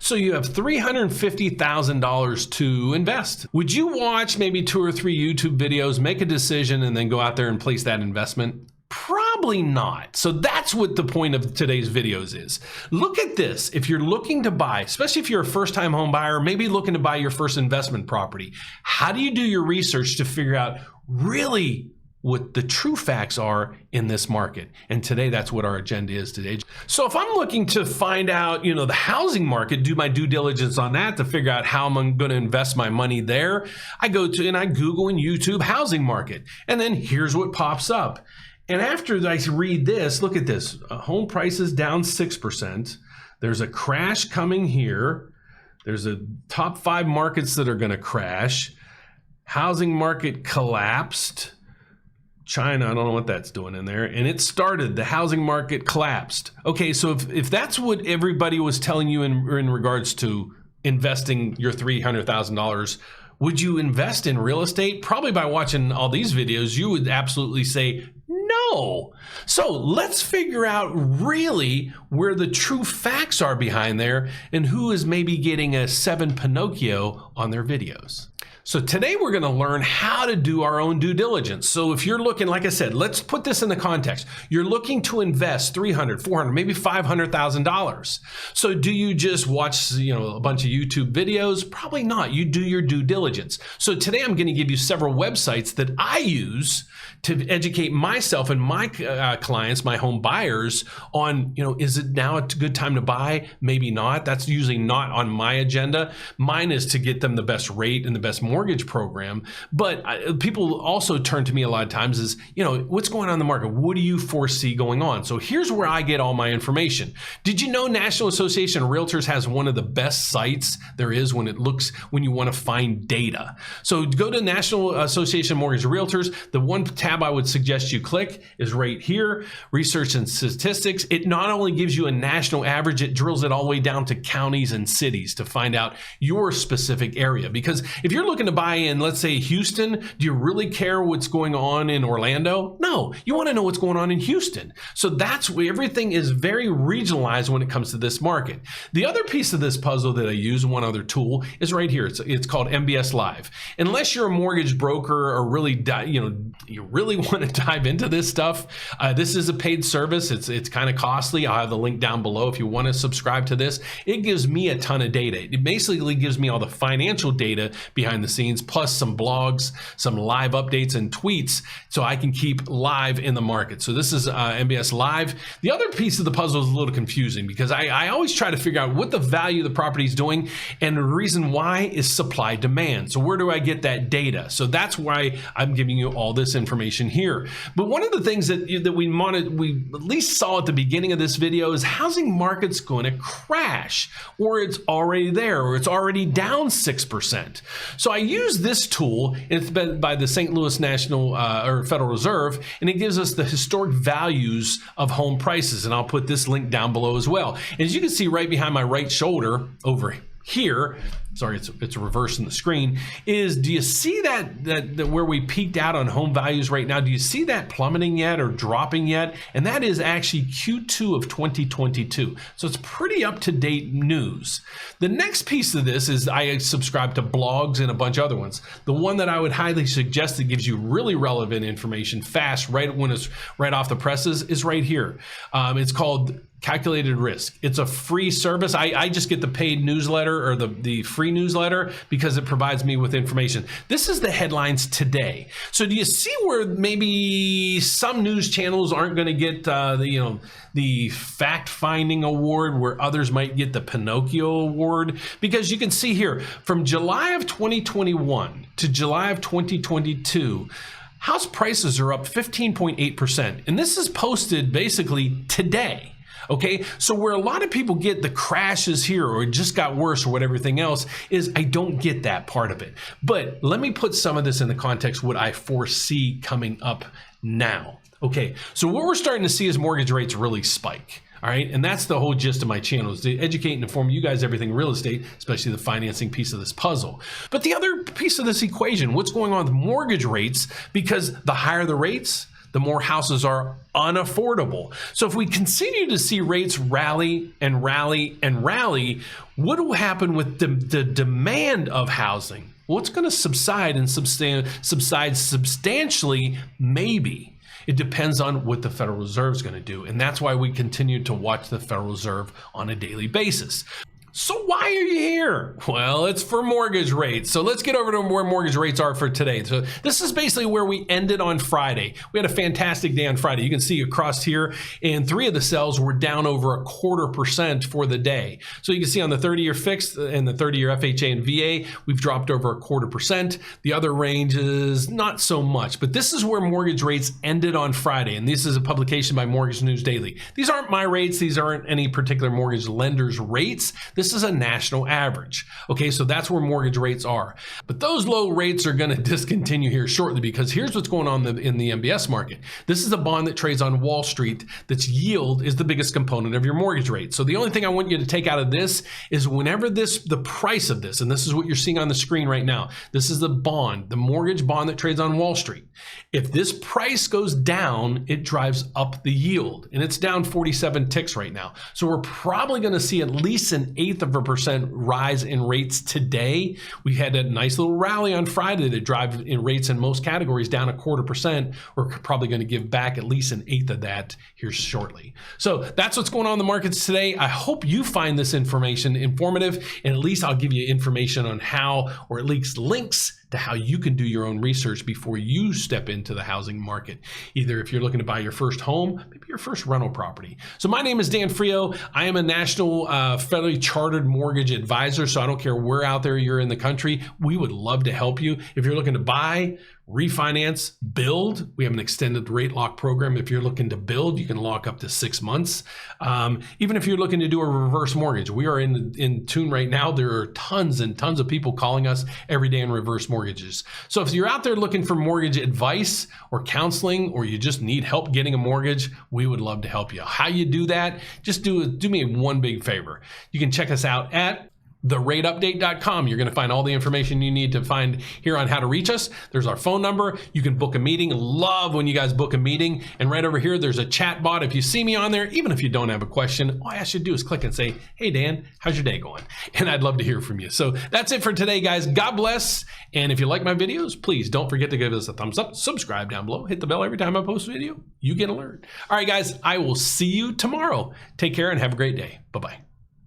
So you have $350,000 to invest. Would you watch maybe 2 or 3 YouTube videos, make a decision, and then go out there and place that investment? Probably not. So that's what the point of today's videos is. Look at this. If you're looking to buy, especially if you're a first-time home buyer, maybe looking to buy your first investment property, how do you do your research to figure out really what the true facts are in this market? And today, that's what our agenda is today. So if I'm looking to find out, the housing market, do my due diligence on that to figure out how I'm going to invest my money there, I go to and I Google and YouTube housing market. And then here's what pops up. And after I read this, look at this. Home prices down 6%. There's a crash coming here. There's a top 5 markets that are going to crash. Housing market collapsed. China, I don't know what that's doing in there. And it started, the housing market collapsed. Okay, so if that's what everybody was telling you in regards to investing your $300,000, would you invest in real estate? Probably by watching all these videos, you would absolutely say no. So let's figure out really where the true facts are behind there and who is maybe getting a 7 Pinocchio on their videos. So today we're going to learn how to do our own due diligence. So if you're looking, like I said, let's put this in the context. You're looking to invest $300, $400, maybe $500,000. So do you just watch, a bunch of YouTube videos? Probably not. You do your due diligence. So today I'm going to give you several websites that I use to educate myself and my clients, my home buyers on, is it now a good time to buy? Maybe not. That's usually not on my agenda. Mine is to get them the best rate and the best mortgage program. But people also turn to me a lot of times is, what's going on in the market? What do you foresee going on? So here's where I get all my information. Did you know National Association of Realtors has one of the best sites there is when you want to find data? So go to National Association of Mortgage Realtors. The one tab I would suggest you click is right here, Research and Statistics. It not only gives you a national average, it drills it all the way down to counties and cities to find out your specific area. Because if you're looking to buy in, let's say Houston, do you really care what's going on in Orlando? No, you want to know what's going on in Houston. So that's where everything is very regionalized when it comes to this market. The other piece of this puzzle that I use, one other tool, is right here. It's called MBS Live. Unless you're a mortgage broker or really, you really want to dive into this stuff, this is a paid service. It's kind of costly. I'll have the link down below if you want to subscribe to this. It gives me a ton of data. It basically gives me all the financial data behind the scenes, plus some blogs, some live updates and tweets, so I can keep live in the market. So this is MBS Live. The other piece of the puzzle is a little confusing because I always try to figure out what the value of the property is doing, and the reason why is supply demand. So where do I get that data? So that's why I'm giving you all this information here. But one of the things that we at least saw at the beginning of this video is housing market's going to crash, or it's already there, or it's already down 6%. So I use this tool. It's been by the St. Louis National or Federal Reserve, and it gives us the historic values of home prices. And I'll put this link down below as well. And as you can see right behind my right shoulder over here, sorry, it's reversing the screen, do you see that where we peaked out on home values right now? Do you see that plummeting yet or dropping yet? And that is actually Q2 of 2022. So it's pretty up-to-date news. The next piece of this is I subscribe to blogs and a bunch of other ones. The one that I would highly suggest that gives you really relevant information fast, right when it's right off the presses, is right here. It's called Calculated Risk. It's a free service. I just get the paid newsletter or the free newsletter because it provides me with information. This is the headlines today. So do you see where maybe some news channels aren't going to get the fact-finding award, where others might get the Pinocchio award? Because you can see here from July of 2021 to July of 2022, house prices are up 15.8%. And this is posted basically today. Okay, so where a lot of people get the crashes here or it just got worse or what everything else is, I don't get that part of it. But let me put some of this in the context what I foresee coming up now. Okay, so what we're starting to see is mortgage rates really spike. All right, and that's the whole gist of my channel, is to educate and inform you guys everything real estate, especially the financing piece of this puzzle. But the other piece of this equation, what's going on with mortgage rates, because the higher the rates, the more houses are unaffordable. So if we continue to see rates rally and rally and rally, what will happen with the demand of housing? Well, it's going to subside and subside substantially, maybe. It depends on what the Federal Reserve is going to do. And that's why we continue to watch the Federal Reserve on a daily basis. So why are you here? Well, it's for mortgage rates. So let's get over to where mortgage rates are for today. So this is basically where we ended on Friday. We had a fantastic day on Friday. You can see across here, and 3 of the cells were down over 0.25% for the day. So you can see on the 30-year fixed and the 30-year FHA and VA, we've dropped over 0.25%. The other ranges, not so much. But this is where mortgage rates ended on Friday. And this is a publication by Mortgage News Daily. These aren't my rates. These aren't any particular mortgage lender's rates. This is a national average. Okay, so that's where mortgage rates are. But those low rates are going to discontinue here shortly, because here's what's going on in the MBS market. This is a bond that trades on Wall Street that's yield is the biggest component of your mortgage rate. So the only thing I want you to take out of this is whenever the price of this, and this is what you're seeing on the screen right now, this is the bond, the mortgage bond that trades on Wall Street. If this price goes down, it drives up the yield, and it's down 47 ticks right now. So we're probably going to see at least an 0.1% rise in rates today. We had a nice little rally on Friday that drive in rates in most categories down 0.25%. We're probably going to give back at least an eighth of that here shortly. So that's what's going on in the markets today. I hope you find this information informative, and at least I'll give you information on how, or at least links to how you can do your own research before you step into the housing market. Either if you're looking to buy your first home, maybe your first rental property. So my name is Dan Frio. I am a national federally chartered mortgage advisor. So I don't care where out there you're in the country. We would love to help you. If you're looking to buy, refinance, build, we have an extended rate lock program. If you're looking to build, you can lock up to 6 months. Even if you're looking to do a reverse mortgage, we are in tune right now. There are tons and tons of people calling us every day in reverse mortgages. So if you're out there looking for mortgage advice or counseling, or you just need help getting a mortgage, we would love to help you. How you do that, just do me one big favor. You can check us out at therateupdate.com. You're going to find all the information you need to find here on how to reach us. There's our phone number. You can book a meeting. Love when you guys book a meeting. And right over here, there's a chat bot. If you see me on there, even if you don't have a question, all I ask you to do is click and say, "Hey, Dan, how's your day going?" And I'd love to hear from you. So that's it for today, guys. God bless. And if you like my videos, please don't forget to give us a thumbs up, subscribe down below, hit the bell every time I post a video. You get an alert. All right, guys, I will see you tomorrow. Take care and have a great day. Bye-bye.